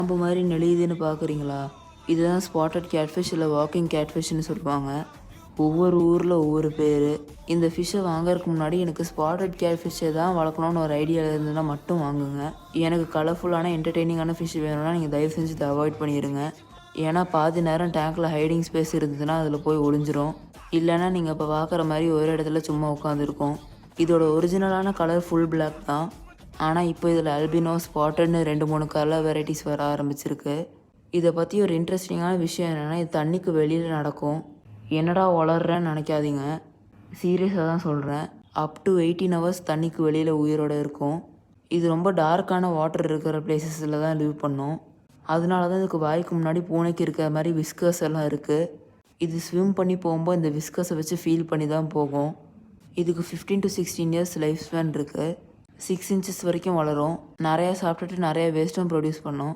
பாம்பு மாதிரி நெளியுதுன்னு பார்க்குறீங்களா? இதுதான் ஸ்பாட்டட் கேட்ஃபிஷ் இல்லை வாக்கிங் கேட்ஃபிஷ்னு சொல்லுவாங்க. ஒவ்வொரு ஊரில் ஒவ்வொரு பேர். இந்த ஃபிஷ்ஷை வாங்கறதுக்கு முன்னாடி எனக்கு ஸ்பாட்டட் கேட்ஃபிஷ்ஷை தான் வளர்க்கணுன்னு ஒரு ஐடியா இருந்ததுன்னா மட்டும் வாங்குங்க. எனக்கு கலர்ஃபுல்லான என்டர்டெய்னிங்கான ஃபிஷ் வேணும்னா நீங்கள் தயவு செஞ்சு இதை அவாய்ட் பண்ணிடுங்க. ஏன்னா பாதி நேரம் டேங்க்கில் ஹைடிங் ஸ்பேஸ் இருந்ததுன்னா அதில் போய் ஒளிஞ்சிரும். இல்லைன்னா நீங்கள் இப்போ பார்க்குற மாதிரி ஒரு இடத்துல சும்மா உட்காந்துருக்கும். இதோட ஒரிஜினலான கலர் ஃபுல் பிளாக் தான். ஆனால் இப்போ இதில் அல்பினோ, ஸ்பாட்டட்னு 2-3 கலர் வெரைட்டிஸ் வர ஆரம்பிச்சிருக்கு. இதை பற்றி ஒரு இன்ட்ரெஸ்டிங்கான விஷயம் என்னென்னா, இது தண்ணிக்கு வெளியில் நடக்கும். என்னடா வளர்றேன்னு நினைக்காதீங்க, சீரியஸாக தான் சொல்கிறேன். அப் டு 18 ஹவர்ஸ் தண்ணிக்கு வெளியில் உயிரோடு இருக்கும். இது ரொம்ப டார்க்கான வாட்டர் இருக்கிற பிளேசஸில் தான் லிவ் பண்ணும். அதனால தான் இதுக்கு வாய்க்கு முன்னாடி பூனைக்கு இருக்கிற மாதிரி விஸ்கர்ஸ் எல்லாம் இருக்குது. இது ஸ்விம் பண்ணி போகும்போது இந்த விஸ்கர்ஸை வச்சு ஃபீல் பண்ணி தான் போகும். இதுக்கு 15 to 16 இயர்ஸ் லைஃப் ஸ்பேன் இருக்குது. 6 inches வரைக்கும் வளரும். நிறையா சாப்பிட்டுட்டு நிறையா வேஸ்ட்டும் ப்ரொடியூஸ் பண்ணும்.